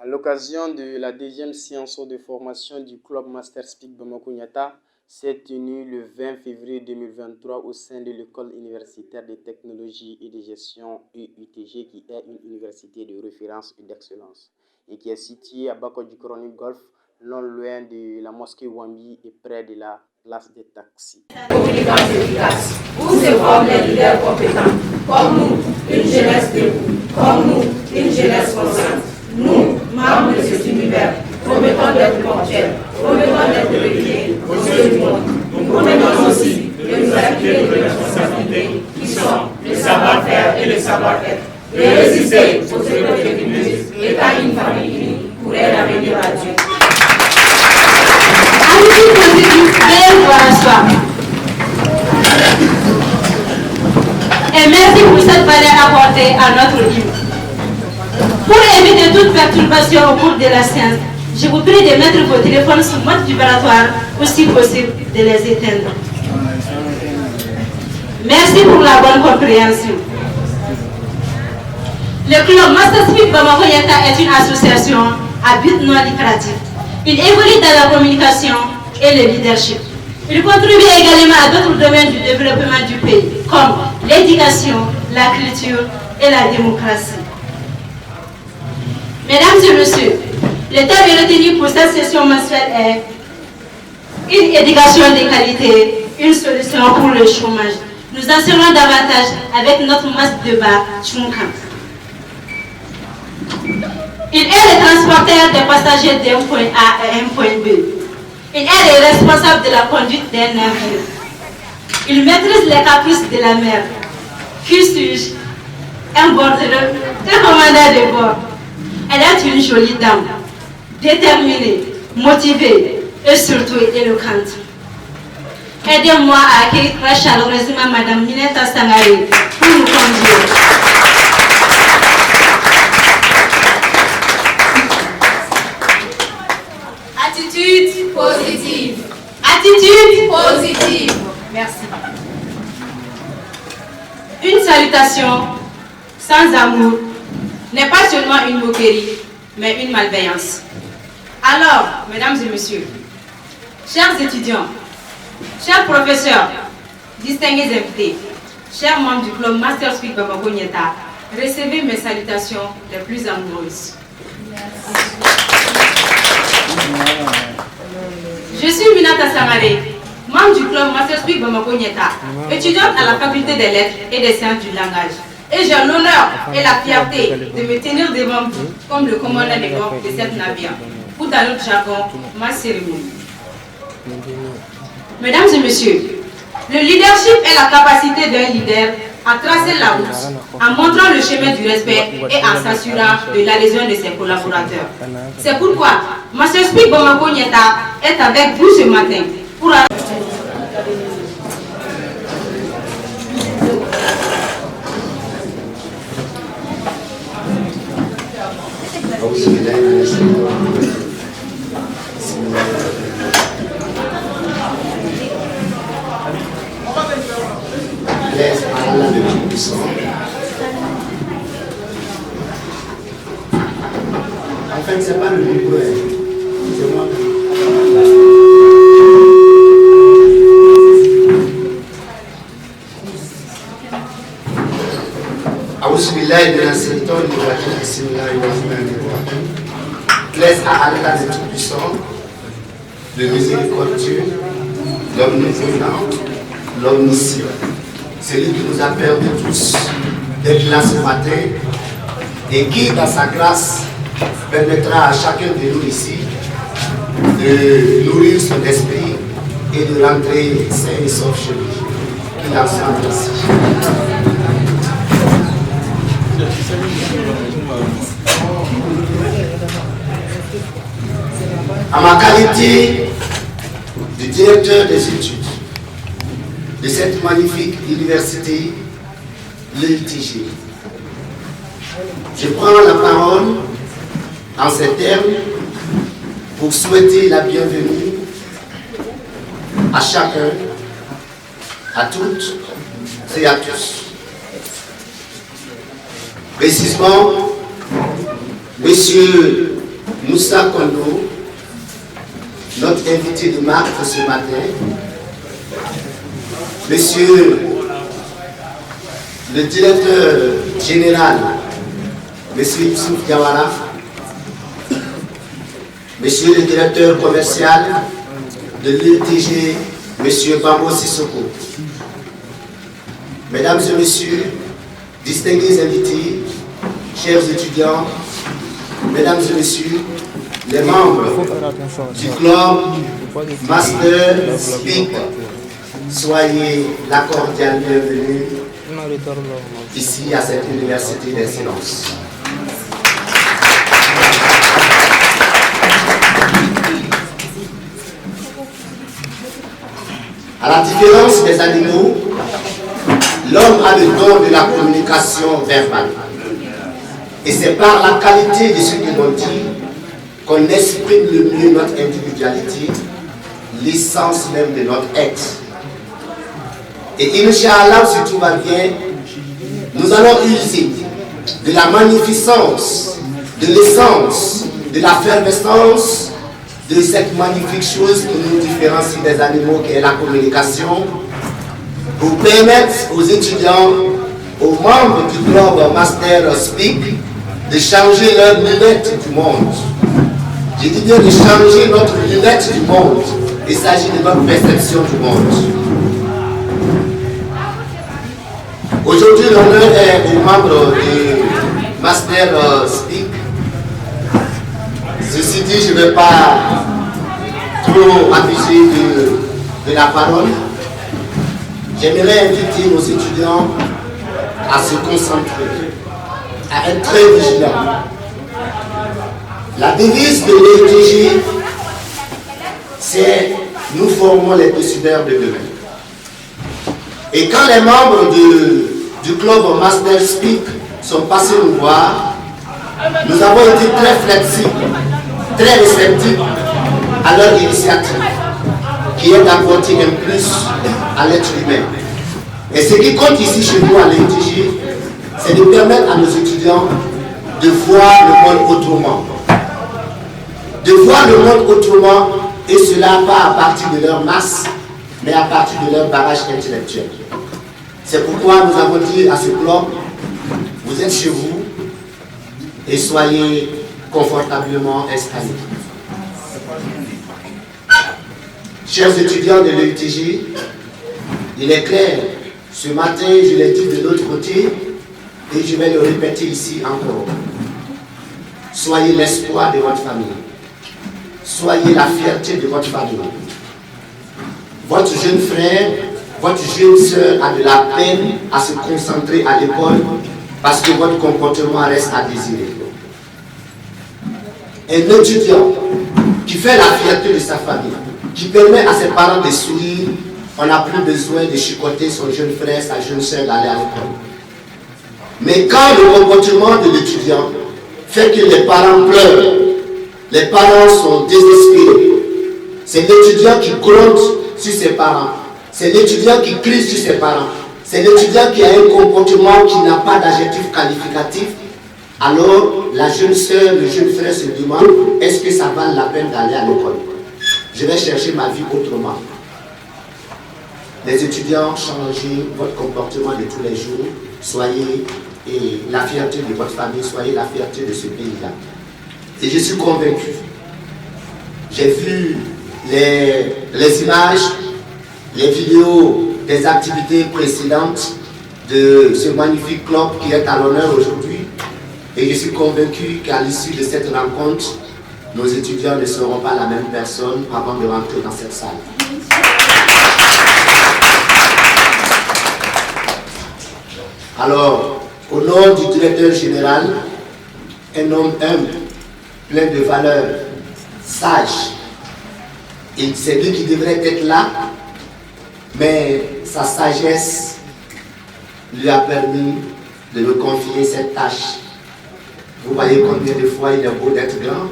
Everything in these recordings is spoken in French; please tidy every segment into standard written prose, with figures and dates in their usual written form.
À l'occasion de la deuxième séance de formation du Club Master Speak Bamako Niata, s'est tenue le 20 février 2023 au sein de l'École universitaire de technologie et de gestion EUTG, qui est une université de référence et d'excellence et qui est située à Bako du Chronique Golf, non loin de la mosquée Wambi et près de la place des taxis. Compétence efficace, où se forment les leaders compétents, comme nous, une jeunesse debout, comme nous, une jeunesse consciente. Nous, membres de cet univers, promettons d'être ponctuels, promettons d'être réguliers aux yeux du monde. Nous promettons aussi de nous acquitter de responsabilités qui sont le savoir-faire et le savoir-être, de résister aux épreuves épineuses et à une famille unie pour aider à venir à Dieu. Attitude positive, belle voix à soi. Et merci pour cette valeur apportée à notre livre. Pour éviter toute perturbation au cours de la séance, je vous prie de mettre vos téléphones sur mode vibratoire ou si possible de les éteindre. Merci pour la bonne compréhension. Le Club Master Speak Bamako Niata est une association à but non lucratif. Il évolue dans la communication et le leadership. Il contribue également à d'autres domaines du développement du pays, comme l'éducation, la culture et la démocratie. Mesdames et messieurs, le thème retenu pour cette session mensuelle est une éducation de qualité, une solution pour le chômage. Nous en saurons davantage avec notre masse de débat Chunkan. Il est le transporteur des passagers d'un point A à un point B. Il est le responsable de la conduite d'un navire. Il maîtrise les caprices de la mer. Qui suis-je? Un bordelais, un commandant de bord. Elle est une jolie dame, déterminée, motivée et surtout éloquente. Aidez-moi à accueillir très chaleureusement Madame Mineta Sangare pour nous conduire. Attitude positive. Attitude Positive. Merci. Une salutation sans amour n'est pas seulement une moquerie, mais une malveillance. Alors, mesdames et messieurs, chers étudiants, chers professeurs, distingués invités, chers membres du Club Master Speak Bamako Niata, recevez mes salutations les plus amoureuses. Je suis Minata Sangare, membre du Club Master Speak Bamako Niata, étudiante à la faculté des lettres et des sciences du langage. Et j'ai l'honneur et la fierté de me tenir devant vous comme le commandant de bord de cette navire, ou dans notre jargon, ma cérémonie. Mesdames et messieurs, le leadership est la capacité d'un leader à tracer la route, en montrant le chemin du respect et en s'assurant de l'adhésion de ses collaborateurs. C'est pourquoi Master Speak Bamako Niata est avec vous ce matin pour Laisse à Allah le Tout-Puissant. En fait, c'est pas le livre, c'est moi. Laisse à Allah le Tout-Puissant, le miséricordieux, l'omnipotent, l'omniscient. Celui qui nous a permis tous d'être là ce matin et qui, dans sa grâce, permettra à chacun de nous ici de nourrir son esprit et de rentrer sain et sauf chez lui. Qu'il en soit ainsi. À ma qualité de directeur des études de cette magnifique université, l'EUTG, je prends la parole en ces termes pour souhaiter la bienvenue à chacun, à toutes et à tous. Précisément, Monsieur Moussa Kondo, notre invité de marque ce matin, Monsieur le directeur général, Monsieur Youssouf Diawara, Monsieur le directeur commercial de l'UTG, Monsieur Bambo Sissoko, Mesdames et Messieurs, distingués invités, chers étudiants, Mesdames et Messieurs, les membres du club Master Speak, soyez la cordiale bienvenue ici à cette université d'excellence. À la différence des animaux, l'homme a le don de la communication verbale. Et c'est par la qualité de ce que l'on dit qu'on exprime le mieux notre individualité, l'essence même de notre être. Et Inch'Allah, si tout va bien, nous allons user de la magnificence, de l'essence, de la fervescence, de cette magnifique chose qui nous différencie des animaux, qui est la communication, pour permettre aux étudiants, aux membres du club Master Speak, de changer leur lunette du monde. Je dis bien de changer notre lunette du monde. Il s'agit de notre perception du monde. Aujourd'hui, l'honneur est aux membres du Master Speak. Ceci dit, je ne vais pas trop abuser de la parole. J'aimerais inviter nos étudiants à se concentrer, à être très vigilants. La devise de l'UTG, c'est « Nous formons les décideurs de demain ». Et quand les membres du club Master Speak sont passés nous voir, nous avons été très flexibles, très réceptifs à leur initiative, qui est d'apporter un plus à l'être humain. Et ce qui compte ici chez nous à l'UTG, c'est de permettre à nos étudiants de voir le monde autrement. De voir le monde autrement, et cela pas à partir de leur masse, mais à partir de leur barrage intellectuel. C'est pourquoi nous avons dit à ce club, vous êtes chez vous et soyez confortablement installés. Chers étudiants de l'UTG, il est clair, ce matin je l'ai dit de l'autre côté et je vais le répéter ici encore. Soyez l'espoir de votre famille. Soyez la fierté de votre famille. Votre jeune frère, votre jeune soeur a de la peine à se concentrer à l'école parce que votre comportement reste à désirer. Un étudiant qui fait la fierté de sa famille, qui permet à ses parents de sourire, on n'a plus besoin de chicoter son jeune frère, sa jeune soeur d'aller à l'école. Mais quand le comportement de l'étudiant fait que les parents pleurent, les parents sont désespérés, c'est l'étudiant qui gronde sur ses parents, c'est l'étudiant qui crie sur ses parents, c'est l'étudiant qui a un comportement qui n'a pas d'adjectif qualificatif, alors la jeune soeur, le jeune frère se demande, est-ce que ça vaut la peine d'aller à l'école? Je vais chercher ma vie autrement. Les étudiants, changez votre comportement de tous les jours, soyez la fierté de votre famille, soyez la fierté de ce pays-là. Et je suis convaincu, j'ai vu les images, les vidéos des activités précédentes de ce magnifique club qui est à l'honneur aujourd'hui. Et je suis convaincu qu'à l'issue de cette rencontre, nos étudiants ne seront pas la même personne avant de rentrer dans cette salle. Alors, au nom du directeur général, un homme humble, plein de valeurs, sage, et c'est lui qui devrait être là, mais sa sagesse lui a permis de me confier cette tâche. Vous voyez combien de fois il est beau d'être grand,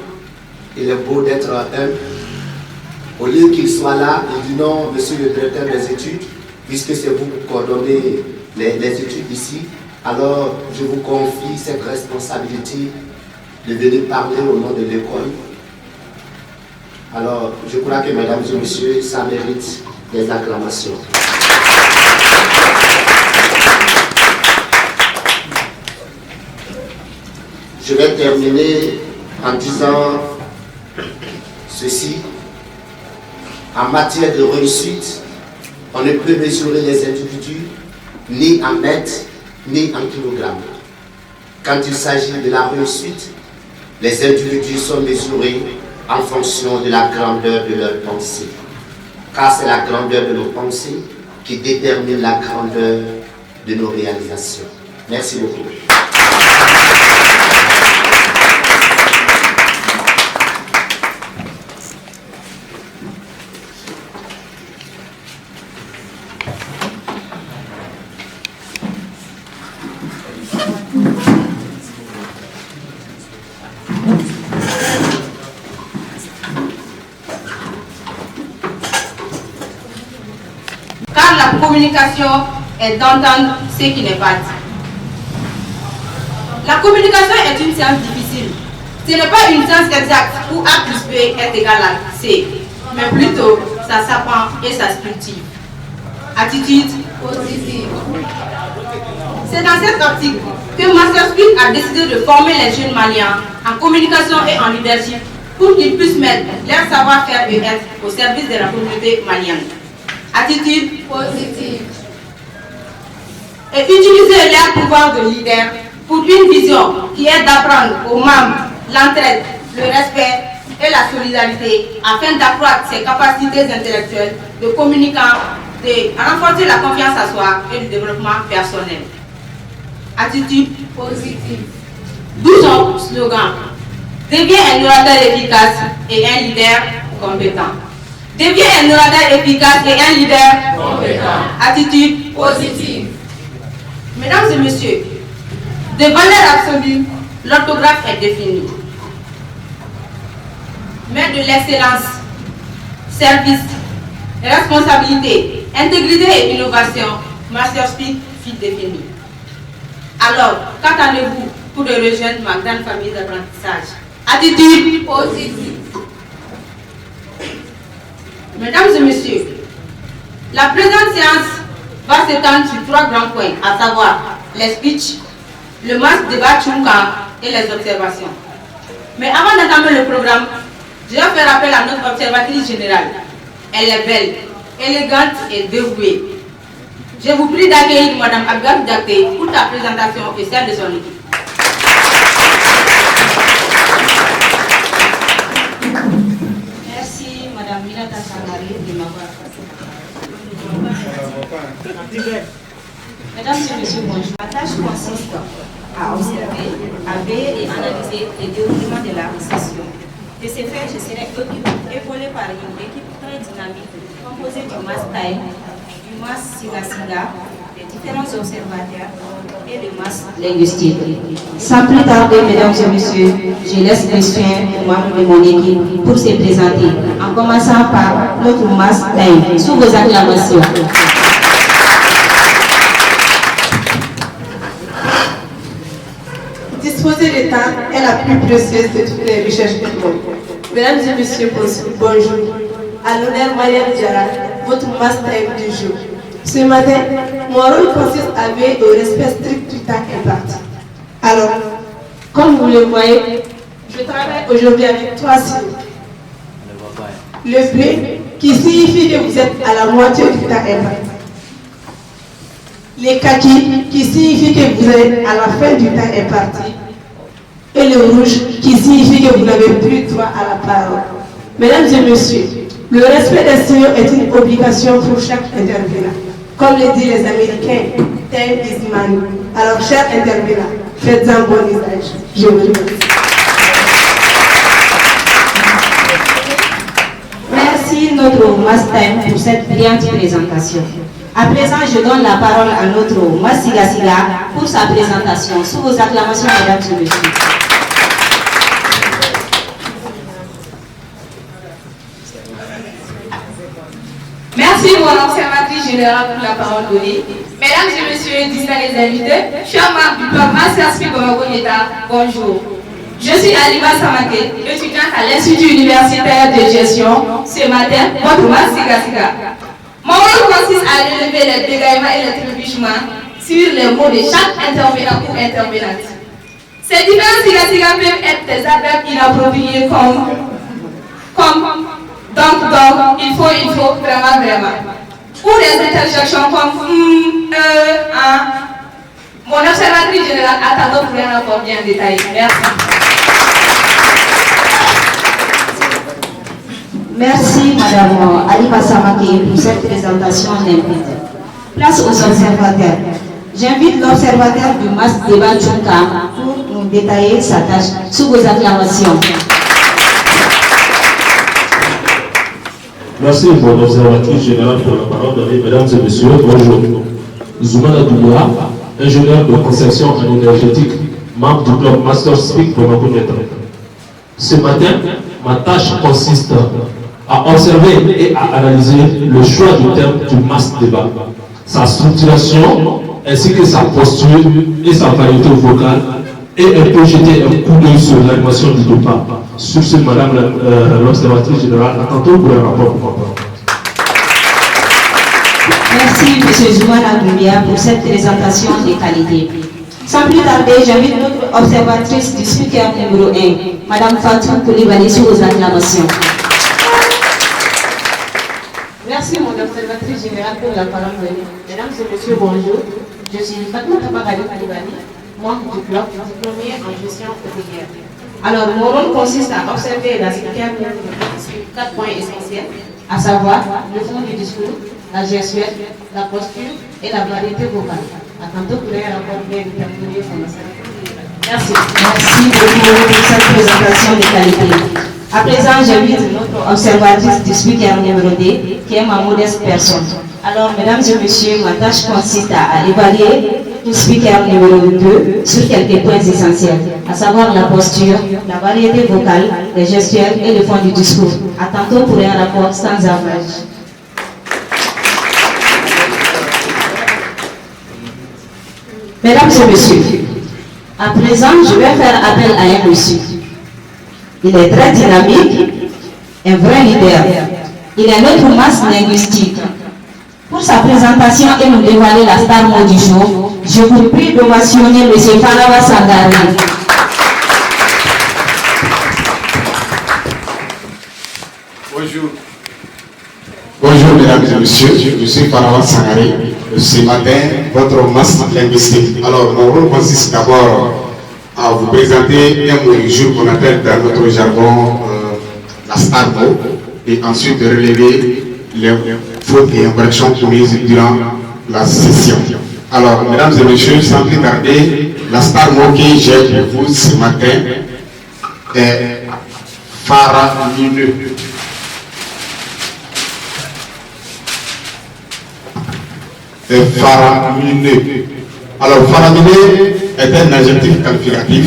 il est beau d'être humble. Au lieu qu'il soit là, il dit non, monsieur le directeur des études, puisque c'est vous qui coordonnez les études ici, alors je vous confie cette responsabilité de venir parler au nom de l'école Alors, je crois que, mesdames et messieurs, ça mérite des acclamations. Je vais terminer en disant ceci. En matière de réussite, on ne peut mesurer les individus ni en mètres, ni en kilogrammes. Quand il s'agit de la réussite, les individus sont mesurés en fonction de la grandeur de leur pensée. Car c'est la grandeur de nos pensées qui détermine la grandeur de nos réalisations. Merci beaucoup. Car la communication est d'entendre ce qui n'est pas dit. La communication est une science difficile. Ce n'est pas une science exacte où A plus B est égal à C, mais plutôt ça s'apprend et ça se cultive. Attitude positive. C'est dans cette optique que Master Speak a décidé de former les jeunes Maliens en communication et en leadership pour qu'ils puissent mettre leur savoir-faire et être au service de la communauté malienne. Attitude positive. Et utiliser leur pouvoir de leader pour une vision qui est d'apprendre aux membres l'entraide, le respect et la solidarité afin d'accroître ses capacités intellectuelles de communicant, de renforcer la confiance à soi et le développement personnel. Attitude positive. D'où son slogan. Deviens un orateur efficace et un leader compétent. Deviens un orateur efficace et un leader compétent. Attitude positive. Mesdames et messieurs, de valeur absolue, l'orthographe est définie. Mais de l'excellence, service, responsabilité, intégrité et innovation, Master Speak fit définir. Alors, qu'attendez-vous pour de rejoindre ma grande famille d'apprentissage? Attitude positive. Mesdames et messieurs, la présente séance va s'étendre sur 3 grands points, à savoir les speeches, le mass débat Tchunka et les observations. Mais avant d'entamer le programme, je vais faire appel à notre observatrice générale. Elle est belle, élégante et dévouée. Je vous prie d'accueillir Mme Abgar Diakté pour ta présentation et celle de son équipe. Merci Mme Minata Sangari de m'avoir participé. Mesdames et messieurs, bonjour. Ma tâche consiste à observer, à veiller et analyser les déroulements de la session. De ce fait, je serai épaulée par une équipe très dynamique composée du MAS Time, du MAS Siga, des différents observateurs et du MAS linguistique. Sans plus tarder, mesdames et messieurs, je laisse les soins aux membres de mon équipe pour se présenter, en commençant par notre MAS Time. Sous vos acclamations. Disposer du temps est la plus précieuse de toutes les richesses du monde. Mesdames et messieurs, bonjour. À l'honneur Mariam Diarra, votre master du jour. Ce matin, mon rôle consiste à veiller au respect strict du temps imparti. Alors, comme vous le voyez, je travaille aujourd'hui avec 3 signes. Le bleu, qui signifie que vous êtes à la moitié du temps imparti. Les kakis, qui signifie que vous êtes à la fin du temps imparti. Et le rouge, qui signifie que vous n'avez plus droit à la parole. Mesdames et messieurs, le respect des signaux est une obligation pour chaque intervenant. Comme le disent les Américains, time is money. Alors, chers intervenants, faites-en bon usage. Je vous remercie. Merci notre Master pour cette brillante présentation. À présent, je donne la parole à notre Massiga pour sa présentation. Sous vos acclamations, mesdames et messieurs. Merci mon observatrice générale pour la parole donnée. Mesdames et messieurs, distingués invités, chers membres du club Master Speak Bamako Yeta, bonjour. Je suis Alima Samake, étudiante à l'Institut universitaire de gestion. Ce matin, votre Massiga. Mon rôle consiste à relever les bégaiements et les trébuchements sur les mots de chaque intervenant ou intervenante. Ces différents siga peuvent être des adverbes inappropriés donc, il faut vraiment. Ou des interjections comme Mon observatrice générale attend pour un rapport bien détaillé. Merci. Merci Madame Alima Samake pour cette présentation limpide. Place aux observateurs. J'invite l'observateur du MAS débat Djunka pour nous détailler sa tâche sous vos acclamations. Merci mon observatrice générale pour la parole donnée. Mesdames et messieurs, bonjour. Zoumana Doumbia, ingénieur de conception en énergétique, membre du club Master Speak Bamako Nyata. Ce matin, ma tâche consiste à observer et à analyser le choix du thème du MAS débat, sa structuration ainsi que sa posture et sa variété vocale, et un peu jeter un coup d'œil sur l'animation du débat. Sur ce, Madame l'observatrice générale, à tantôt pour un rapport pour moi. Merci M. Zoumana Doumbia pour cette présentation de qualité. Sans plus tarder, j'invite notre observatrice du speaker numéro 1, Mme Fatou Koulibaly, sous vos acclamations. Merci mon observatrice générale pour la parole donnée. Mesdames et messieurs, bonjour. Je suis Fatou Koulibaly, membre du club, diplômée en gestion hôtelière. Alors, mon rôle consiste à observer la speaker sur 4 points essentiels, à savoir le fond du discours, la gestuelle, la posture et la variété vocale. À tantôt pour un rapport bien déterminé sur la salle. Merci. Merci beaucoup pour cette présentation de qualité. À présent, j'invite notre observatrice du speaker numéro 2, qui est ma modeste personne. Alors, mesdames et messieurs, ma tâche consiste à évaluer le speaker numéro 2 sur quelques points essentiels, à savoir la posture, la variété vocale, les gestuels et le fond du discours. À tantôt pour un rapport sans avantage. Mesdames et messieurs, à présent, je vais faire appel à un monsieur. Il est très dynamique, un vrai leader. Il est notre masse linguistique. Pour sa présentation et nous dévoiler la star mot du jour, je vous prie de mentionner M. Farawa Sangare. Bonjour. Bonjour mesdames et messieurs, je suis Farawa Sangare. Ce matin, votre masse linguistique. Alors, mon rôle consiste d'abord à vous présenter un mot du jour qu'on appelle dans notre jargon la star mot, et ensuite de relever les fautes et infractions commises durant la session. Alors, mesdames et messieurs, sans plus tarder, la star mot que j'ai pour vous ce matin est faramineux. Faramineux. Alors, faramineux est un adjectif qualificatif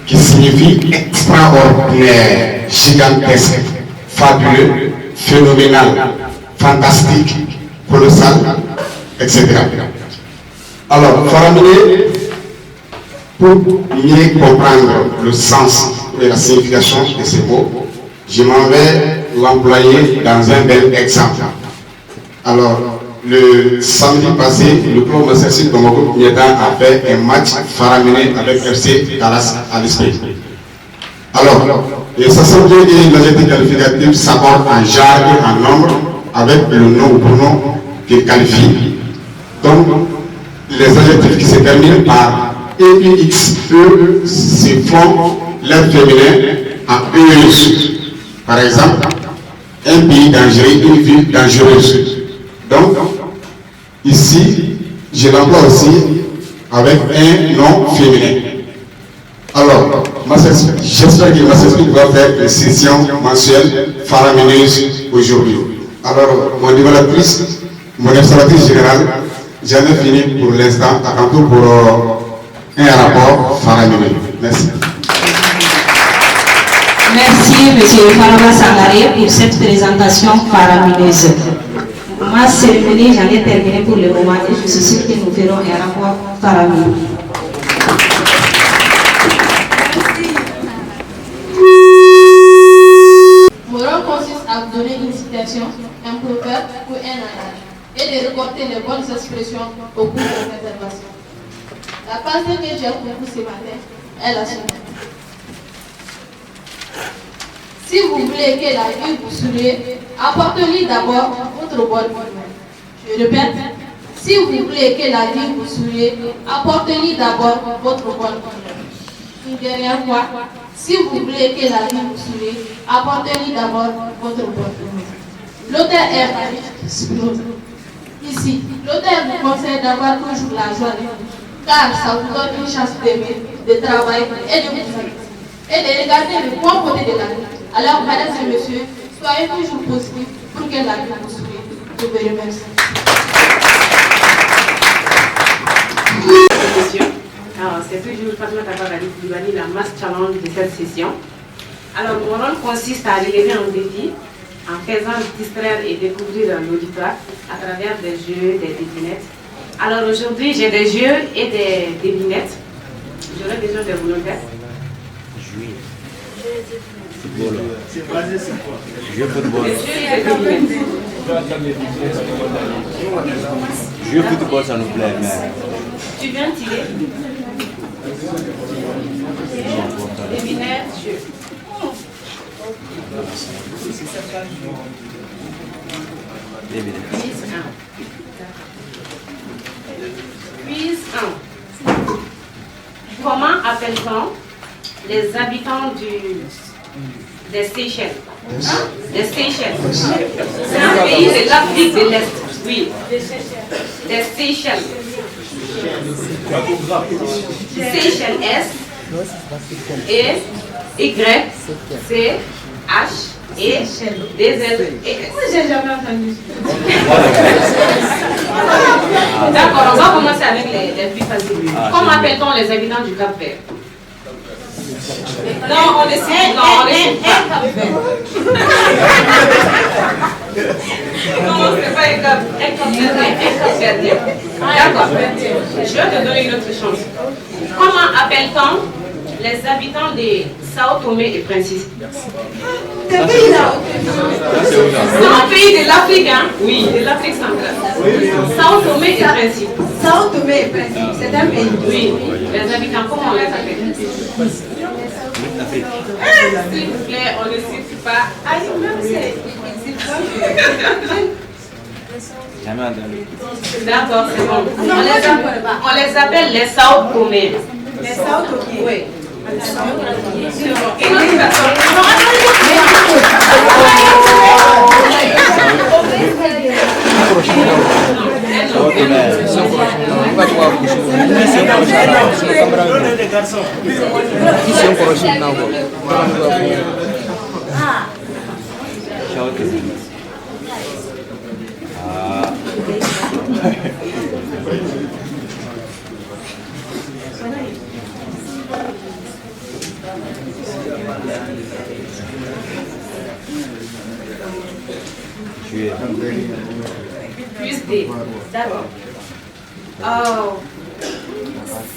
qui signifie extraordinaire, gigantesque, fabuleux, phénoménal, fantastique, colossal, etc. Alors, faramineux, pour mieux comprendre le sens et la signification de ces mots, je m'en vais l'employer dans un bel exemple. Alors, le samedi passé, le club Master Speak Bamako Nyata a fait un match faramineux avec FC Dallas à l'esprit. Alors, et ça semble que l'adjectif qualificatif s'aborde en genre et en nombre avec le nom ou pronom qu'il qualifie. Donc, les adjectifs qui se terminent par EUX, E, se font l'air féminin en EUS. Par exemple, un pays dangereux, une ville dangereuse. Donc, ici, je l'emploie aussi avec un nom féminin. Alors, j'espère que Master Speak va faire une session mensuelle faramineuse aujourd'hui. Alors, mon développeur, mon observatrice générale, j'en ai fini pour l'instant, à tantôt pour un rapport faramineux. Merci. Merci, M. Farawa Sangare, pour cette présentation faramineuse. Ma cérémonie, j'en ai terminé pour le moment et je suis sûr que nous ferons un rapport faramineux. à donner une citation, un proverbe ou un adage et de reporter les bonnes expressions au cours de l'intervention. La pensée que j'ai pour vous ce matin est la suivante. Si vous voulez que la vie vous sourie, apportez-lui d'abord votre bonne humeur. Je répète, si vous voulez que la vie vous sourie, apportez-lui d'abord votre bonne humeur. Une dernière fois, si vous voulez que la vie vous sourie, apportez-lui d'abord votre bonne humeur. L'auteur est Marie Spinoza. Ici, l'auteur vous conseille d'avoir toujours la joie de vivre, car ça vous donne une chance d'aimer, de travailler et de vous faire, et de regarder le bon côté de la vie. Alors, mesdames et messieurs, soyez toujours positifs pour que la vie vous sourie. Je vous remercie. Alors, c'est toujours Fatma Tabarali Koulibaly, la mass challenge de cette session. Alors, mon rôle consiste à relever un défi en faisant distraire et découvrir l'auditoire à travers des jeux, des devinettes. Alors, aujourd'hui, j'ai des jeux et des devinettes. J'aurai besoin de volontaires. C'est basé sur quoi? Jeu football. Jeu football, ça nous plaît. Mais... Tu viens tirer. Devinette, jeu. Quiz 1. Quiz 1. Comment appelle-t-on les habitants des Seychelles? Des Seychelles. C'est un pays de l'Afrique de l'Est. Oui. Des Seychelles. Seychelles S E Y C H E D Z E. J'ai jamais entendu. D'accord, on va commencer avec les plus faciles. Comment appelle-t-on les habitants du Cap-Vert? Non, on les cite. Non, on les cite pas. Non, c'est pas un Cap-Verdien. D'accord. Je vais te donner une autre chance. Comment appelle-t-on les habitants de Sao Tomé et Principe? C'est un pays là. C'est un pays de l'Afrique, hein? Oui, de l'Afrique centrale. Sao Tomé et Principe. Sao Tomé et Principe, c'est un pays. Oui, les habitants, comment on les appelle? S'il vous plaît, on ne cite pas. Ah, même c'est. Jamais entendu. D'accord, c'est bon. On les appelle les Sao Tomé. Les Sao Tomé? Oui. C'est bon. Et une personne. Plus D. D'accord.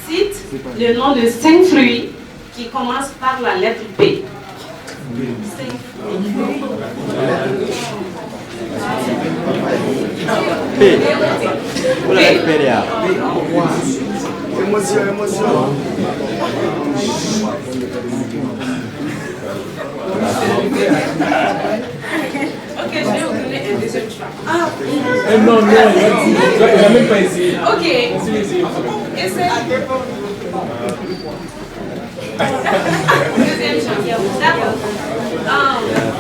Cite le nom de 5 fruits qui commencent par la lettre P. P. Pour la expérience. Émotion, émotion. Ok, je vais vous donner un deuxième choix. Non, il n'a même pas essayé. Ok. Essaye. Deuxième chance. D'accord.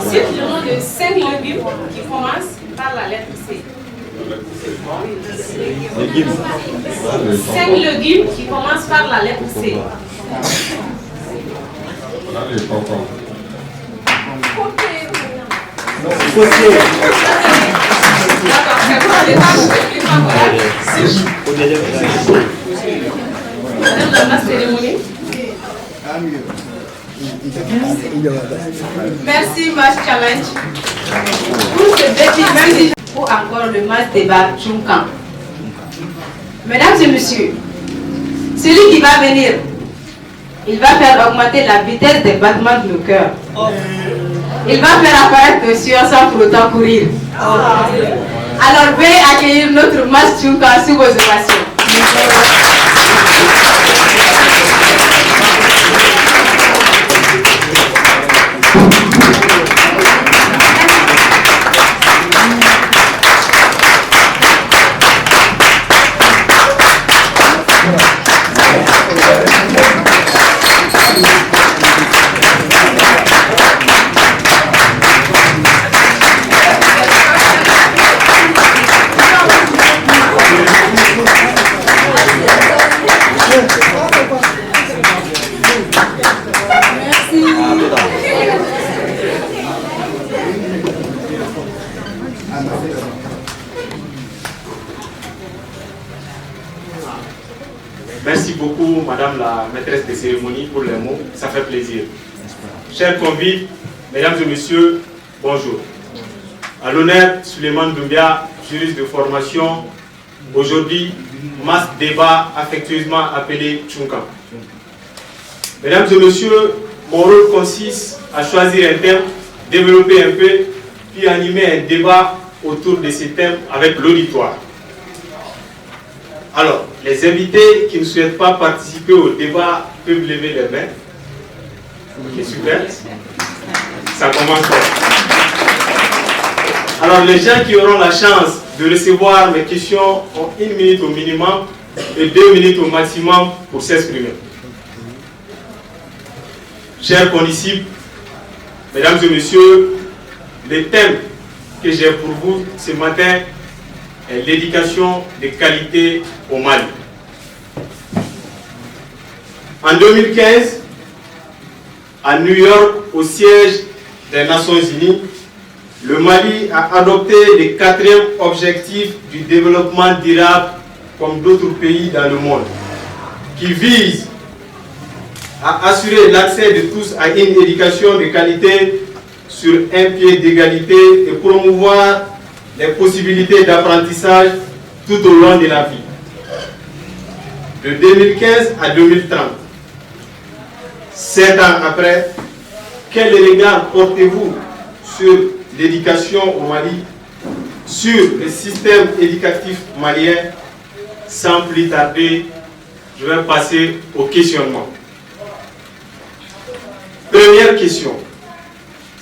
Cite le nom de 5 légumes qui commencent par la lettre C. 5 légumes qui commencent par la lettre C. D'accord, c'est bon, on est Madame la masse cérémonie. Merci, Match Challenge. Pour ce défi, même ou encore le match débat Chunkan. Mesdames et messieurs, celui qui va venir Il va faire augmenter la vitesse des battements de nos cœurs. Il va faire apparaître nos sueurs sans pour autant courir. Alors veuillez accueillir notre Mas Chunka sous vos ovations. Merci beaucoup, Madame la maîtresse des cérémonies, pour les mots. Ça fait plaisir. Chers convives, Mesdames et Messieurs, bonjour. À l'honneur, Suleiman Doumbia, juriste de formation. Aujourd'hui, masse débat affectueusement appelé Chunka. Mesdames et Messieurs, mon rôle consiste à choisir un thème, développer un peu, puis animer un débat autour de ces thèmes avec l'auditoire. Alors, les invités qui ne souhaitent pas participer au débat peuvent lever les mains. Ok, super. Ça commence fort. Alors, les gens qui auront la chance de recevoir mes questions ont 1 minute au minimum et 2 minutes au maximum pour s'exprimer. Chers condisciples, Mesdames et Messieurs, le thème que j'ai pour vous ce matin est l'éducation de qualité au Mali. En 2015, à New York, au siège des Nations Unies, le Mali a adopté le 4e objectif du développement durable comme d'autres pays dans le monde, qui vise à assurer l'accès de tous à une éducation de qualité sur un pied d'égalité et promouvoir les possibilités d'apprentissage tout au long de la vie. De 2015 à 2030, 7 ans après, quel regard portez-vous sur l'éducation au Mali, sur le système éducatif malien? Sans plus tarder, je vais passer au questionnement. Première question.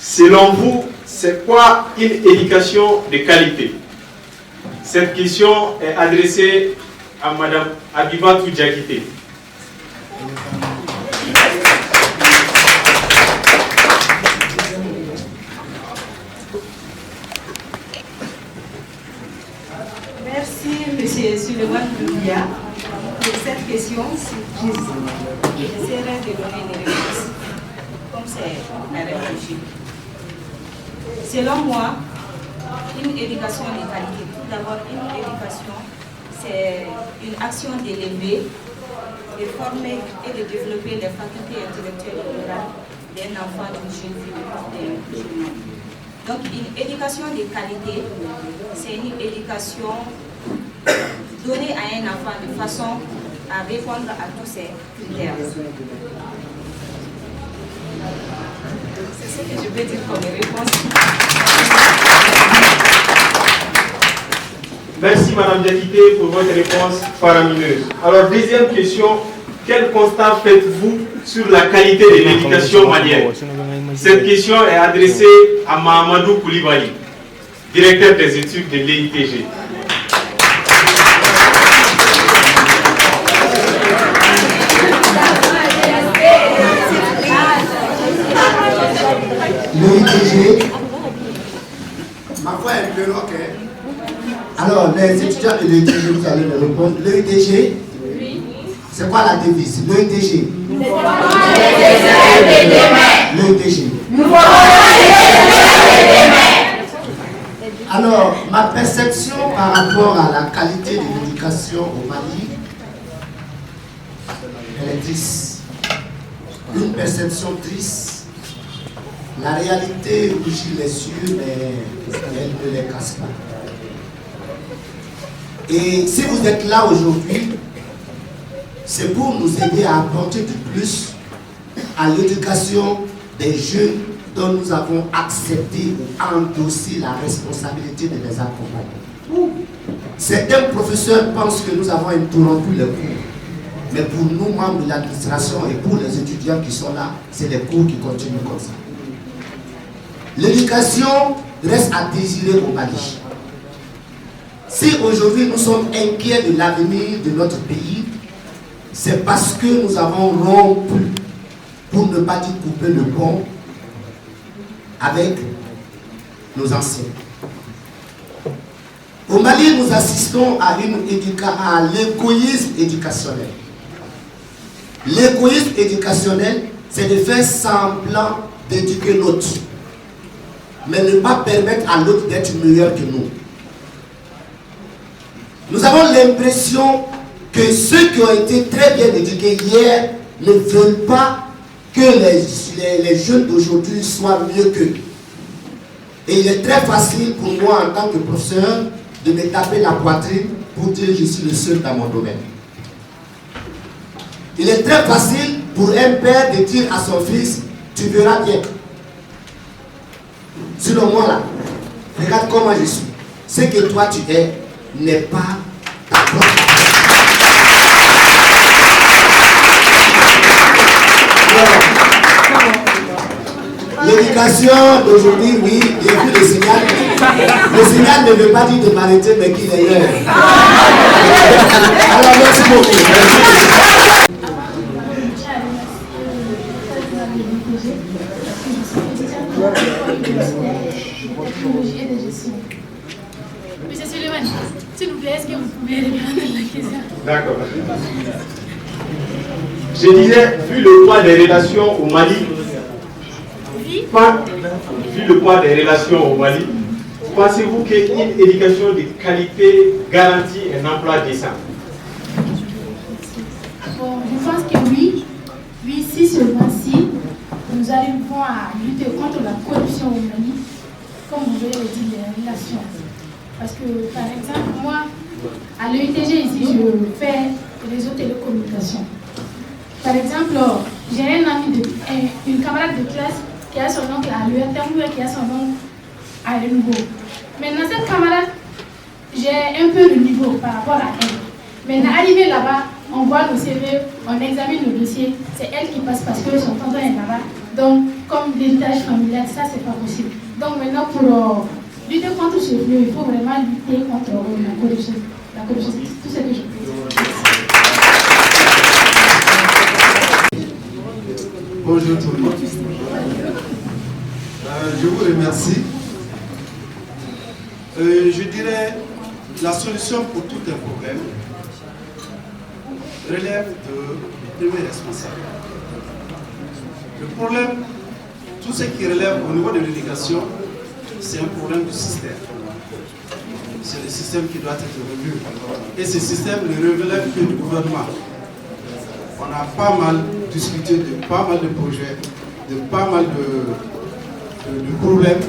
Selon vous, c'est quoi une éducation de qualité? Cette question est adressée à Mme Abibatou Diakité. Merci, M. Suleiman Doumbia, pour cette question surprise. J'essaierai de donner une réponse, comme c'est la réfléchie. Selon moi, une éducation de qualité, tout d'abord, une éducation, c'est une action d'élever, de former et de développer les facultés intellectuelles et morales d'un enfant, d'une jeune fille, d'un jeune homme. Donc, une éducation de qualité, c'est une éducation donnée à un enfant de façon à répondre à tous ces critères. C'est ce que je peux dire comme réponse. Merci Madame Diakité pour votre réponse faramineuse. Alors, deuxième question, quel constat faites-vous sur la qualité de l'éducation malienne? Cette question est adressée à Mahamadou Koulibaly, directeur des études de l'EITG. L'EITG, ma voix est un peu rock. Alors, les étudiants de l'EITG, vous allez me répondre. L'EITG, c'est quoi la devise? L'EITG. L'EITG. Alors, ma perception par rapport à la qualité de l'éducation au Mali, elle est triste. Une perception triste. La réalité rougit les yeux, mais elle ne les casse pas. Et si vous êtes là aujourd'hui, c'est pour nous aider à apporter du plus à l'éducation des jeunes dont nous avons accepté ou endossé la responsabilité de les accompagner. Certains professeurs pensent que nous avons interrompu les cours, mais pour nous, membres de l'administration et pour les étudiants qui sont là, c'est les cours qui continuent comme ça. L'éducation reste à désirer au Mali. Si aujourd'hui nous sommes inquiets de l'avenir de notre pays, c'est parce que nous avons rompu, pour ne pas dire couper le pont, avec nos anciens. Au Mali, nous assistons à l'égoïsme éducationnel. L'égoïsme éducationnel, c'est de faire semblant d'éduquer l'autre, mais ne pas permettre à l'autre d'être meilleur que nous. Nous avons l'impression que ceux qui ont été très bien éduqués hier ne veulent pas que les jeunes d'aujourd'hui soient mieux qu'eux. Et il est très facile pour moi en tant que professeur de me taper la poitrine pour dire que je suis le seul dans mon domaine. Il est très facile pour un père de dire à son fils, tu verras bien. Sinon moi là, regarde comment je suis. Ce que toi tu es n'est pas ta propre. L'éducation d'aujourd'hui, oui, j'ai vu le signal. Le signal ne veut pas dire de m'arrêter, mais qu'il est l'heure. Alors, merci beaucoup. Monsieur Suleiman, s'il vous plaît, est-ce que vous pouvez répondre à la question? D'accord. Je disais, vu le poids des relations au Mali, vu le poids des relations au Mali, pensez-vous qu'une éducation de qualité garantit un emploi décent? Bon, je pense que oui. Oui, si seulement si nous arrivons à lutter contre la corruption au Mali, comme vous avez dit, les relations. Parce que, par exemple, moi, à l'EITG ici, je fais réseau télécommunications. Par exemple, j'ai un ami, une camarade de classe qui a son oncle à l'URTM ou qui a son oncle à Renouveau. Maintenant, cette camarade, j'ai un peu de niveau par rapport à elle. Maintenant, arrivé là-bas, on voit nos CV, on examine le dossier, c'est elle qui passe parce que son tonton est là-bas. Donc, comme l'héritage familial, ça, c'est pas possible. Donc, maintenant, pour lutter contre ce fléau, il faut vraiment lutter contre la corruption. La corruption, c'est tout ce que je peux dire. Bonjour tout le monde. Je vous remercie. Je dirais la solution pour tout un problème relève du premier responsable. Le problème, tout ce qui relève au niveau de l'éducation, c'est un problème du système. C'est le système qui doit être revu. Et ce système ne relève que du gouvernement. On a pas mal discuté de pas mal de projets, de pas mal de problèmes.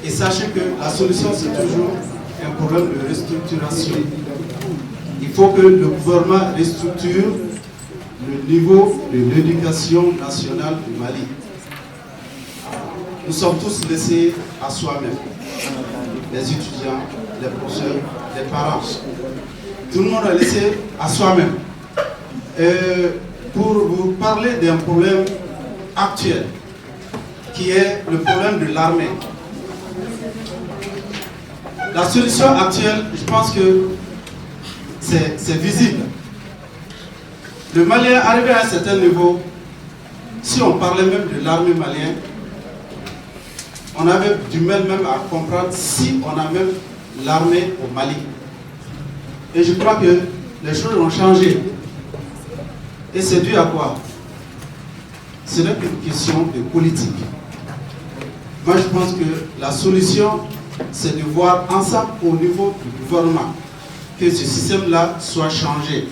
Et sachez que la solution, c'est toujours un problème de restructuration. Il faut que le gouvernement restructure le niveau de l'éducation nationale du Mali. Nous sommes tous laissés à soi-même. Les étudiants, les professeurs, les parents. Tout le monde est laissé à soi-même. Pour vous parler d'un problème actuel, qui est le problème de l'armée. La solution actuelle, je pense que c'est visible. Le Malien arrivé à un certain niveau, si on parlait même de l'armée malienne, on avait du mal même à comprendre si on a même l'armée au Mali. Et je crois que les choses ont changé. Et c'est dû à quoi? Ce n'est qu'une question de politique. Moi, je pense que la solution, c'est de voir ensemble au niveau du gouvernement que ce système-là soit changé.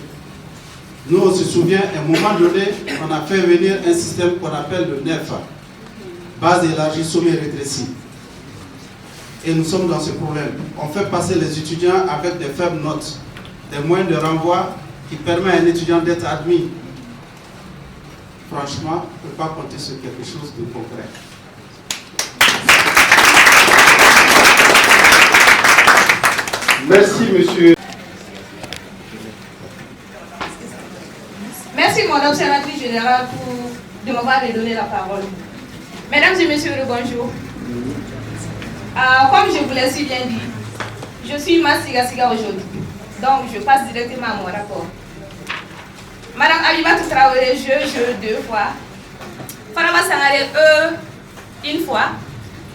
Nous, on se souvient, à un moment donné, on a fait venir un système qu'on appelle le NEFA, base élargie, sommet rétréci. Et nous sommes dans ce problème. On fait passer les étudiants avec des faibles notes, des moyens de renvoi qui permettent à un étudiant d'être admis. franchement, on ne peut pas compter sur quelque chose de concret. Merci, monsieur. Merci, mon observatrice générale, de m'avoir donné la parole. Mesdames et messieurs, le bonjour. Comme je vous l'ai si bien dit, je suis Massiga Siga aujourd'hui. Donc, je passe directement à mon rapport. Madame Abibatou Traoré, je 2 fois. Farama Sangare, une fois.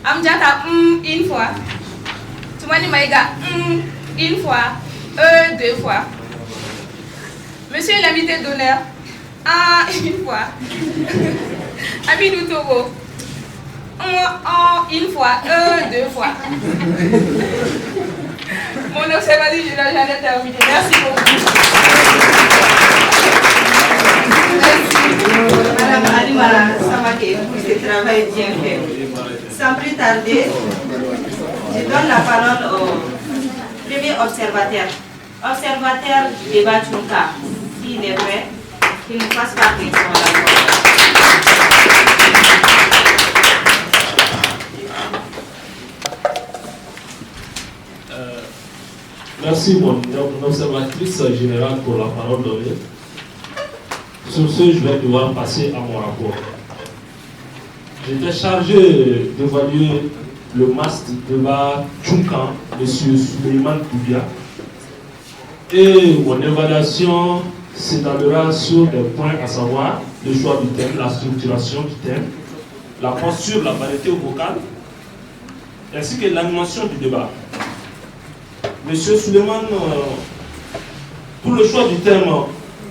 Amjata, une fois. Toumani Maïga, une fois. 2 fois. Monsieur l'invité d'honneur, une fois. Amidou Togo, une fois. 2 fois. Mon observateur, j'en ai terminé. Merci beaucoup. Merci, Madame Alimara Samake, pour ce travail bien fait. Sans plus tarder, je donne la parole au premier observateur. Observateur débat Tchouka, s'il est prêt, qu'il nous fasse partie de son rapport. Merci, mon observatrice générale, pour la parole donnée. Sur ce, je vais devoir passer à mon rapport. J'étais chargé d'évaluer le MAST débat Tchoukan, M. Souleymane Toubia. Et mon évaluation s'étalera sur des points à savoir le choix du thème, la structuration du thème, la posture, la variété vocale, ainsi que l'animation du débat. Monsieur Souleymane, pour le choix du thème,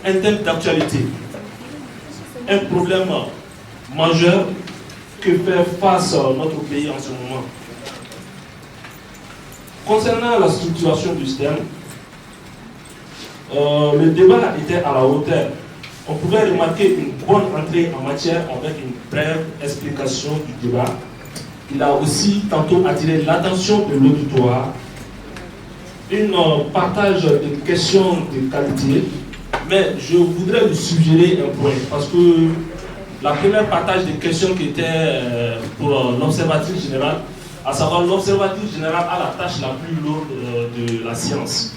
un thème d'actualité, un problème majeur que fait face notre pays en ce moment. Concernant la structuration du thème, le débat était à la hauteur. On pouvait remarquer une bonne entrée en matière avec une brève explication du débat. Il a aussi tantôt attiré l'attention de l'auditoire, un partage de questions de qualité, mais je voudrais lui suggérer un point, parce que la première partage de questions qui était pour l'observatrice générale, à savoir l'observatrice générale a la tâche la plus lourde de la science.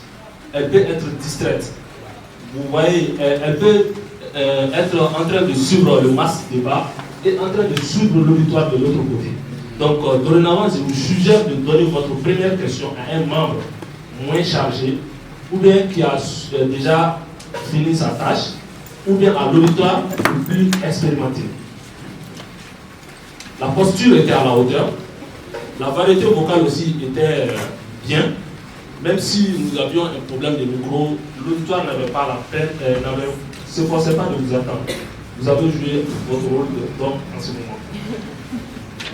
Elle peut être distraite. Vous voyez, elle peut être en train de suivre le mass débat et en train de suivre l'auditoire de l'autre côté. Donc, dorénavant, je vous suggère de donner votre première question à un membre moins chargé, ou bien qui a déjà fini sa tâche, ou bien à l'auditoire le plus expérimenté. La posture était à la hauteur, la variété vocale aussi était bien, même si nous avions un problème de micro, l'auditoire n'avait pas la peine, ne se forçait pas de vous attendre. Vous avez joué votre rôle d'homme en ce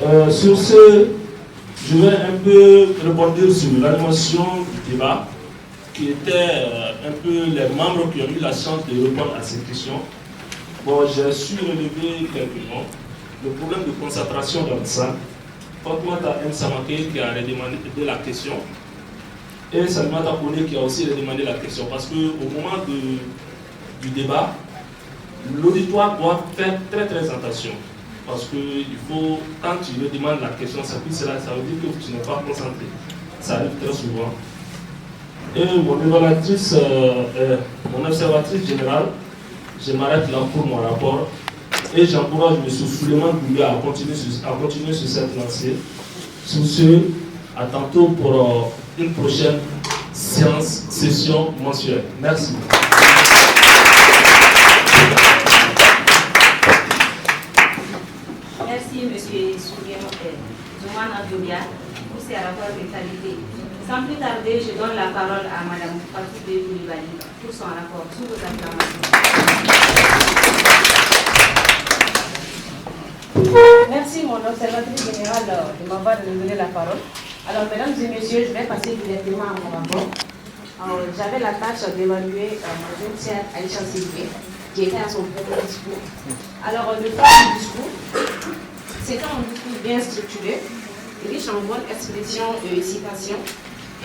moment. Sur ce, je vais un peu rebondir sur l'animation du débat, qui était un peu les membres qui ont eu la chance de répondre à ces questions. Bon, j'ai su relever quelques noms. Le problème de concentration dans le salle, Fatoumata M. Samake qui a redemandé la question, et Salimata Kone qui a aussi redemandé la question, parce qu'au moment du débat, l'auditoire doit faire très attention. Parce que il faut, quand tu lui demandes la question, ça veut dire que tu n'es pas concentré. Ça arrive très souvent. Et mon évaluatrice, mon observatrice générale, je m'arrête là pour mon rapport. Et j'encourage M. Souleymane Toubia à continuer sur cette lancée. Sur ce, à tantôt pour une prochaine session mensuelle. Merci. Merci, M. Souleymane Toubia, pour ces rapports de qualité. Sans plus tarder, je donne la parole à Mme Fatou Koulibaly pour son rapport sur vos acclamations. Merci, mon observatrice générale, de m'avoir donné la parole. Alors, mesdames et messieurs, je vais passer directement à mon rapport. J'avais la tâche d'évaluer mon jeune sœur Aïcha Sylvie, qui était à son premier discours. Alors, le premier discours, c'était un discours bien structuré, riche en bonnes expressions et citations,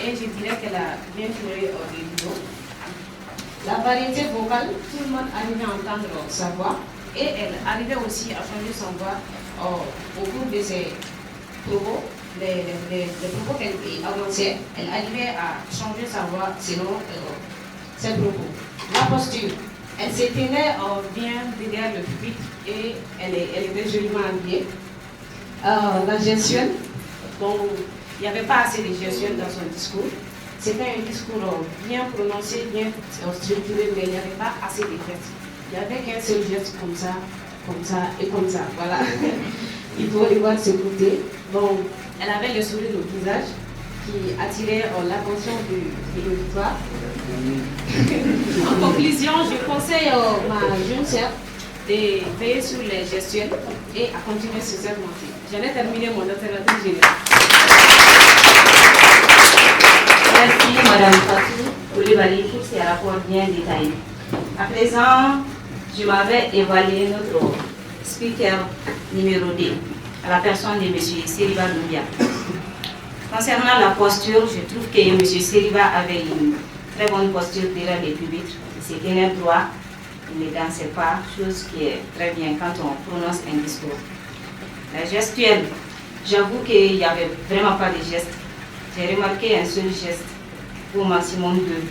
et je dirais qu'elle a bien tiré des niveaux. La variété vocale, tout le monde arrivait à entendre sa voix. Et elle arrivait aussi à changer son voix au cours de ses propos, les propos qu'elle avançait. Elle arrivait à changer sa voix selon ses propos. La posture, elle se tenait bien derrière le pupitre et elle était joliment habillée. La gestuelle, bon, il n'y avait pas assez de gestuelle dans son discours. C'était un discours bien prononcé, bien structuré, mais il n'y avait pas assez de gestes. Il n'y avait qu'un seul geste comme ça et comme ça. Voilà. Il faut les voir de ce côté. Bon, elle avait le sourire au visage qui attirait l'attention de l'auditoire. En conclusion, je conseille ma jeune sœur de veiller sur les gestuels et à continuer sur cette montée. J'en ai terminé mon alternative générale. Merci Madame Fatou Koulibaly pour ces rapports bien détaillés. À présent, je m'avais évalué notre speaker numéro 2, à la personne de M. Seriba Doumbia. Concernant la posture, je trouve que M. Seriba avait une très bonne posture derrière les pupitres. Il se tenait droit, il ne dansait pas, chose qui est très bien quand on prononce un discours. La gestuelle, j'avoue qu'il n'y avait vraiment pas de geste. J'ai remarqué un seul geste, au maximum deux.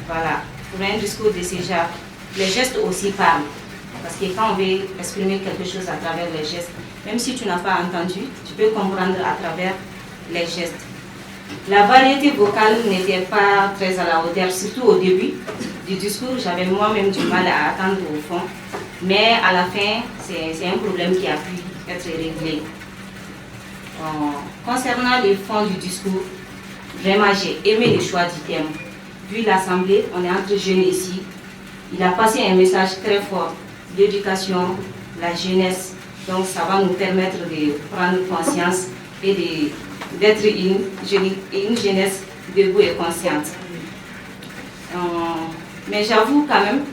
Voilà, pour un discours de ce genre, les gestes aussi parlent. Parce que quand on veut exprimer quelque chose à travers les gestes, même si tu n'as pas entendu, tu peux comprendre à travers les gestes. La variété vocale n'était pas très à la hauteur, surtout au début du discours. J'avais moi-même du mal à attendre au fond. Mais à la fin, c'est un problème qui a pu être réglé. Concernant le fond du discours, vraiment j'ai aimé le choix du thème. Vu l'Assemblée, on est entre jeunes ici. Il a passé un message très fort, l'éducation, la jeunesse. Donc ça va nous permettre de prendre conscience et d'être une jeunesse debout et consciente. Mais j'avoue quand même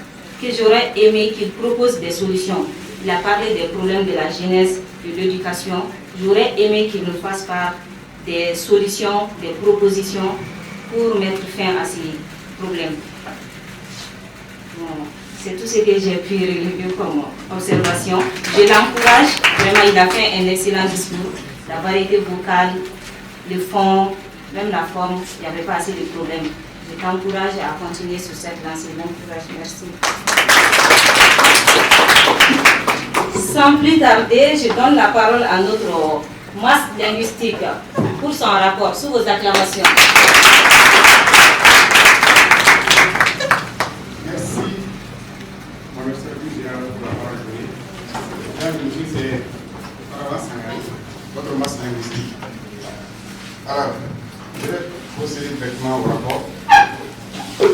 que j'aurais aimé qu'il propose des solutions. Il a parlé des problèmes de la jeunesse, de l'éducation. J'aurais aimé qu'il nous fasse part des solutions, des propositions pour mettre fin à ces problèmes. Bon, c'est tout ce que j'ai pu relever comme observation. Je l'encourage, vraiment il a fait un excellent discours. La variété vocale, le fond, même la forme, il n'y avait pas assez de problèmes. Je t'encourage à continuer sur cette lancée. Merci. Sans plus tarder, je donne la parole à notre master linguistique pour son rapport. Sous vos acclamations. Merci, mon secrétaire général, pour la parole donnée. Mesdames et messieurs, c'est Faraba Sangari, votre master linguistique. Alors, je vais procéder directement au rapport. Je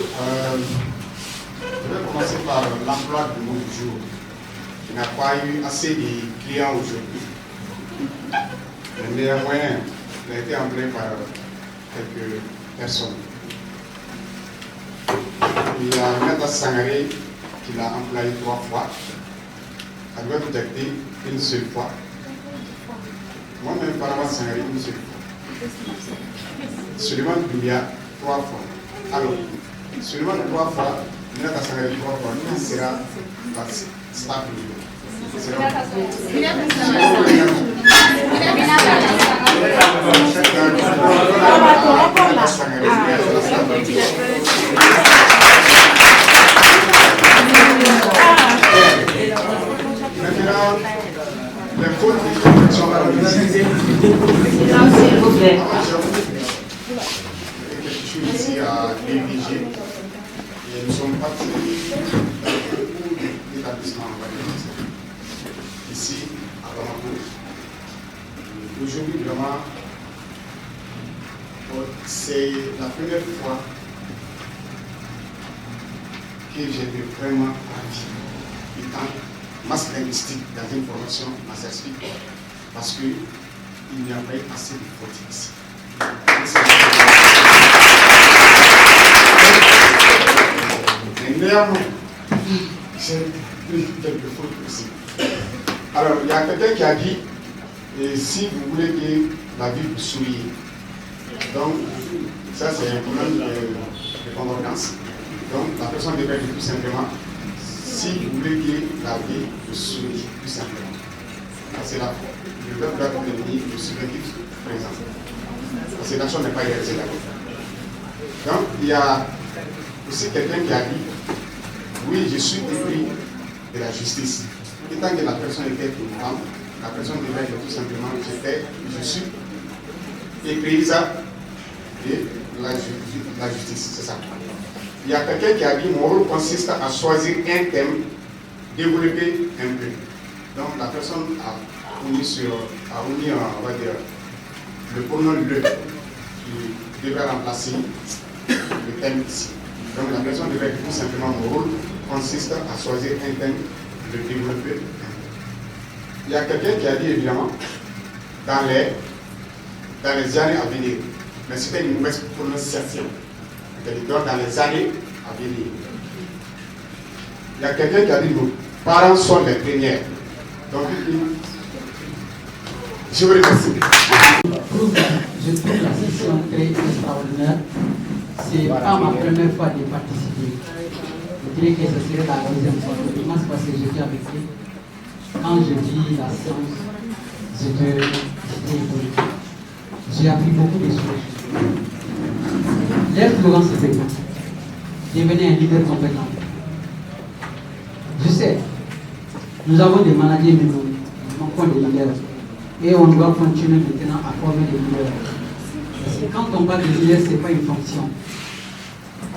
vais commencer par l'emploi du mot du jour. Il n'a pas eu assez de clients aujourd'hui. Le meilleur moyen a été employé par quelques personnes. Il y a Nata Sangaré qui l'a employé 3 fois. Adouat Djakté une seule fois. Moi-même, Faraba Sangaré une seule fois. Suleiman Doumbia 3 fois. Alors, Suleiman 3 fois, Nata Sangaré 3 fois, qui sera stable. Maintenant, les fautes de correction à la quelque chose ici à diriger. Et nous sommes partis dans le cours d'établissement ici à Bamako. Aujourd'hui, vraiment, c'est la première fois que j'étais vraiment ravi étant master linguistique dans une formation master speak parce qu'il n'y a pas assez de fautes ici. Mais néanmoins, j'ai pris quelques fautes aussi. Alors, il y a quelqu'un qui a dit, si vous voulez que la vie vous souille, donc ça c'est un problème de concordance. Donc la personne devrait tout simplement si vous voulez que la vie vous sourit, tout simplement. C'est la foi. Le peuple doit devenir le subjectif présent. Parce que la chose n'est pas réalisée d'abord. Donc, il y a aussi quelqu'un qui a dit, oui, je suis épris de la justice. Et tant que la personne était une femme, la personne devait dire tout simplement, je suis éprise de la justice. C'est ça. Il y a quelqu'un qui a dit, mon rôle consiste à choisir un thème, développer un peu. Donc, la personne a mis, on va dire, le pronom le qui devrait remplacer le thème ici. Donc la personne devrait dire tout simplement mon rôle consiste à choisir un thème, le développer. Il y a quelqu'un qui a dit évidemment dans les années à venir, mais c'était une mauvaise prononciation. Donc dans les années à venir. Il y a quelqu'un qui a dit nos parents sont les premières. Donc je vous remercie. Je trouve la session très extraordinaire. C'est pas ma première fois de participer. Je dirais que ce serait la deuxième fois. Parce que j'étais avec eux. Quand je vis la science, j'étais étonné. J'ai appris beaucoup de choses. Leur slogan c'était devenez un leader compétent. Je sais, nous avons des maladies, mais nous manquons de leaders. Et on doit continuer maintenant à former des leaders. Parce que quand on parle de leader, ce n'est pas une fonction.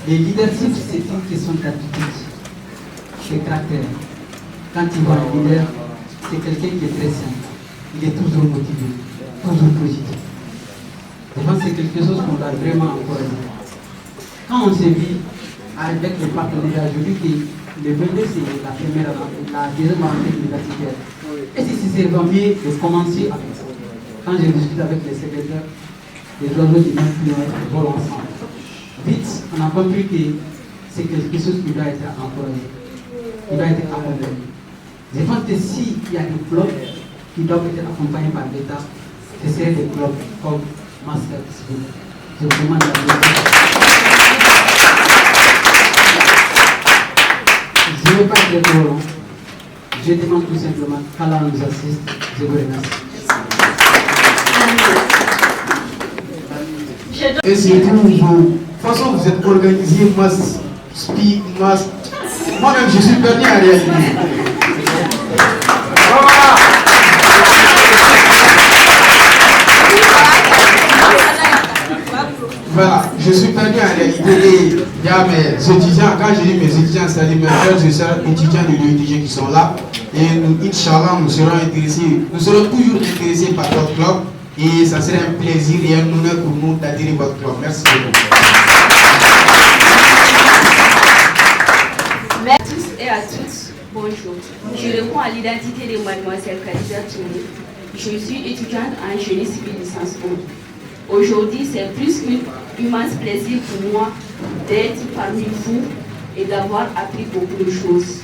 Le leadership, c'est une question d'attitude, de caractère. Quand il voit un leader, c'est quelqu'un qui est très simple. Il est toujours motivé, toujours positif. Je pense que c'est quelque chose qu'on doit vraiment encourager. Quand on s'est vu avec les partenaires, je dis que le 22, c'est la deuxième rentrée universitaire. Et si c'est vraiment mieux de commencer avec ça. Quand je discute avec les secrétaires, les oiseaux du même plus volent ensemble. Vite, on a compris que c'est quelque chose qui doit être encouragé, qui doit être accompagné. Je pense que s'il y a des clubs qui doivent être accompagnés par l'État, ce seraient des clubs comme Master School. Je vous demande je ne vais pas être trop long. Je demande tout simplement qu'Allah nous assiste. Je vous remercie. Et surtout, de toute façon, vous êtes organisé, moi-même, je suis perdu en réalité. Voilà, je suis perdu en réalité. Il y a mes étudiants, quand je dis mes étudiants, c'est-à-dire mes frères et sœurs étudiants de l'UETG qui sont là. Et nous, Inch'Allah, nous serons intéressés, nous serons toujours intéressés par votre club. Et ça serait un plaisir et un honneur pour nous d'adhérer votre club. Merci beaucoup. Merci à tous et à toutes. Bonjour. Je réponds à l'identité de mademoiselle Khadija Touré. Je suis étudiante en génie civil licence 1. Aujourd'hui, c'est plus qu'un immense plaisir pour moi d'être parmi vous et d'avoir appris beaucoup de choses.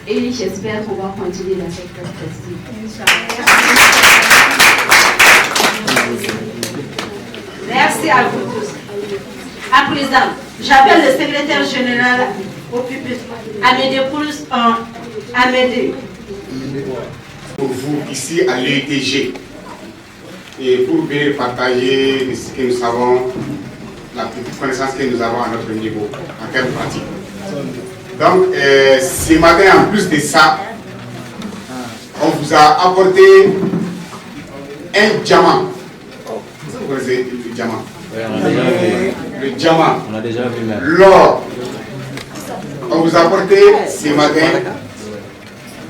Et j'espère qu'on va continuer dans cette perspective. Merci à vous tous. À présent, j'appelle le secrétaire général au pupitre, Amédée Poulos, Amédée. Pour vous, ici à l'UETG, et pour venir partager ce que nous savons, la petite connaissance que nous avons à notre niveau, en termes pratiques. Donc, ce matin, en plus de ça, on vous a apporté un diamant. Vous connaissez le diamant? Oui, on a déjà vu. Le diamant. On a déjà vu même. L'or. On vous a apporté ce matin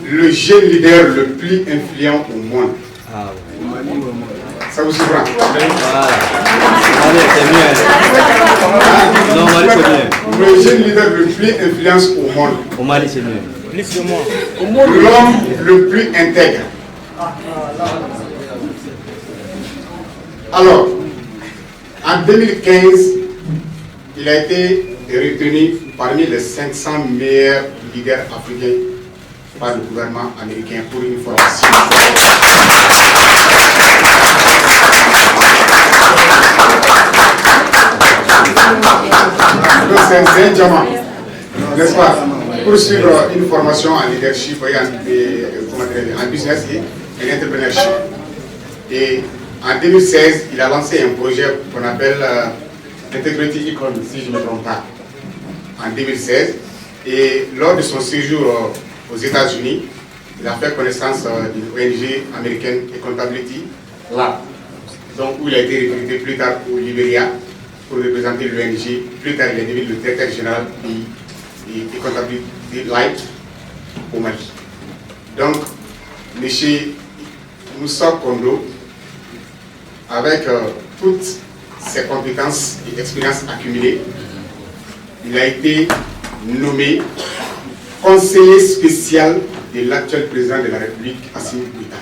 le jeune leader le plus influent au monde. Ah oui. Ça vous surprend? Voilà. Allez, c'est mieux. Non, Mali, c'est mieux. Le jeune leader le plus influent au monde. Au Mali, c'est mieux. Plus que moi. L'homme le plus intègre. Alors, en 2015, il a été retenu parmi les 500 meilleurs leaders africains par le gouvernement américain pour une formation. Donc c'est un diamant, n'est-ce pas? poursuivre une formation en leadership et en business et en entrepreneurship. Et en 2016, il a lancé un projet qu'on appelle Integrity Economy, si je ne me trompe pas, en 2016. Et lors de son séjour aux États-Unis, il a fait connaissance d'une ONG américaine Accountability Lab, donc où il a été recruté plus tard au Libéria pour représenter l'ONG. Plus tard, il est devenu le directeur général de Accountability Light au Mali. Donc, M. Moussa Kondo, avec toutes ses compétences et expériences accumulées, il a été nommé conseiller spécial de l'actuel président de la République, Assimi Goïta.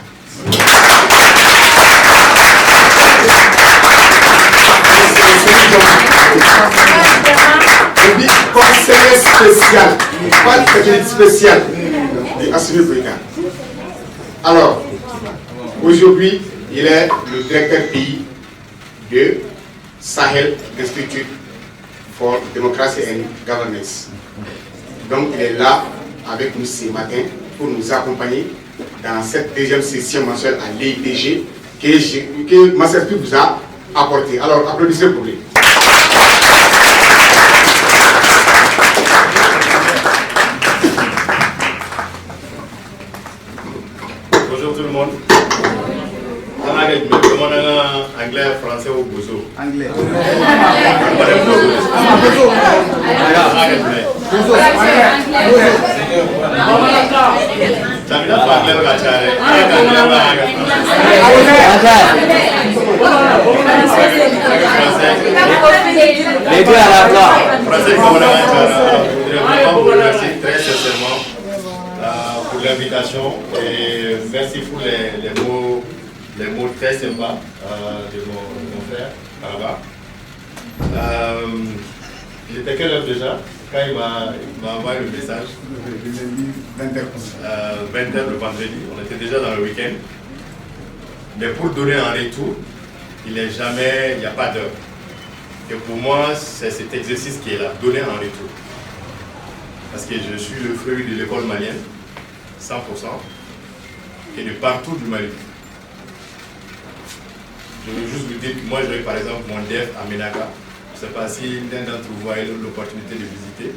Je dis conseiller spécial, pas de spécial de Assimi Goïta. Alors, aujourd'hui, il est le directeur pays de Sahel Institute for Democracy and Governance. Donc, il est là avec nous ce matin pour nous accompagner dans cette deuxième session mensuelle à l'EITG que Masterpic vous a apporté. Alors, applaudissez pour lui. Bonjour tout le monde. Anglais, français ou bozo? Anglais. Les deux à la fois. Français, je vous remercie très sincèrement pour l'invitation et merci pour les mots très sympas de mon frère Baraba. Il était quelle heure déjà quand il m'a envoyé le message? 20h le vendredi, on était déjà dans le week-end. Mais pour donner un retour, il n'y a pas d'heure. Et pour moi, c'est cet exercice qui est là, donner un retour. Parce que je suis le fruit de l'école malienne, 100%, et de partout du Mali. Je veux juste vous dire que moi, j'avais par exemple mon DEF à Ménaka. Je ne sais pas si l'un d'entre vous a eu l'opportunité de visiter.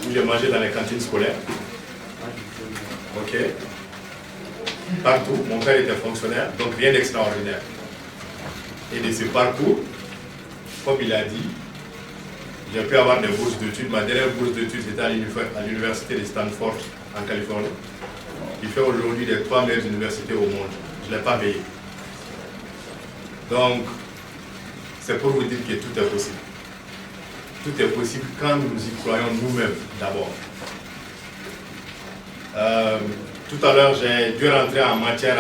Où j'ai mangé dans les cantines scolaires. Ok. Partout. Mon père était fonctionnaire, donc rien d'extraordinaire. Et de ce parcours, comme il a dit, j'ai pu avoir des bourses d'études. Ma dernière bourse d'études, c'était à l'université de Stanford, en Californie, qui fait aujourd'hui des 3 meilleures universités au monde. Je ne l'ai pas payé. Donc, c'est pour vous dire que tout est possible. Tout est possible quand nous y croyons nous-mêmes d'abord. Tout à l'heure, j'ai dû rentrer en matière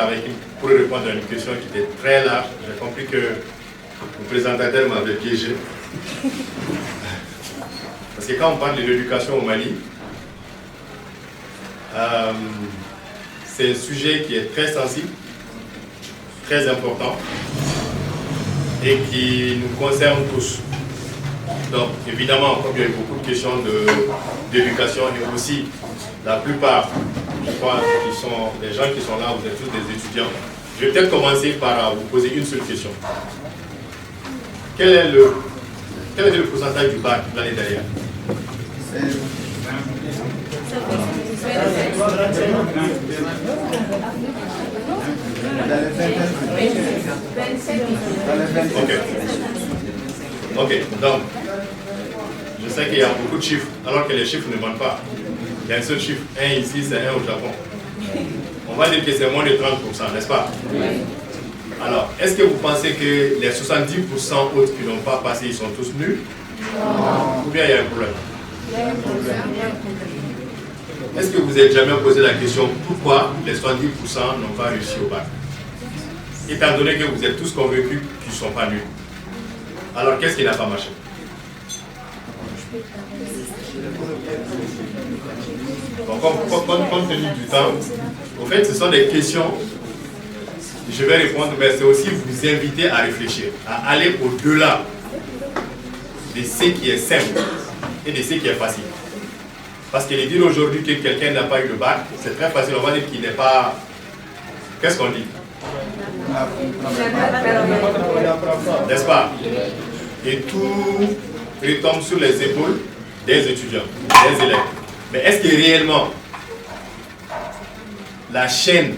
pour répondre à une question qui était très large. J'ai compris que le présentateur m'avait piégé. Parce que quand on parle de l'éducation au Mali, c'est un sujet qui est très sensible, très important, et qui nous concerne tous. Donc évidemment, comme il y a eu beaucoup de questions d'éducation et aussi la plupart, je crois, qui sont les gens qui sont là, vous êtes tous des étudiants. Je vais peut-être commencer par vous poser une seule question. Quel est le pourcentage du bac l'année dernière? Ok, donc, je sais qu'il y a beaucoup de chiffres, alors que les chiffres ne mentent pas. Il y a un seul chiffre, 1 ici, c'est 1 au Japon. On va dire que c'est moins de 30%, n'est-ce pas? Alors, est-ce que vous pensez que les 70% autres qui n'ont pas passé, ils sont tous nuls? Ou bien il y a un problème? Est-ce que vous n'avez jamais posé la question pourquoi les 70% n'ont pas réussi au bac? Étant donné que vous êtes tous convaincus qu'ils ne sont pas nuls. Alors qu'est-ce qui n'a pas marché? Bon, compte tenu du temps, au fait ce sont des questions, je vais répondre, mais c'est aussi vous inviter à réfléchir, à aller au-delà de ce qui est simple et de ce qui est facile. Parce que de dire aujourd'hui que quelqu'un n'a pas eu le bac, c'est très facile, on va dire qu'il n'est pas... Qu'est-ce qu'on dit? N'est-ce pas? Et tout retombe sur les épaules des étudiants, des élèves. Mais est-ce que réellement la chaîne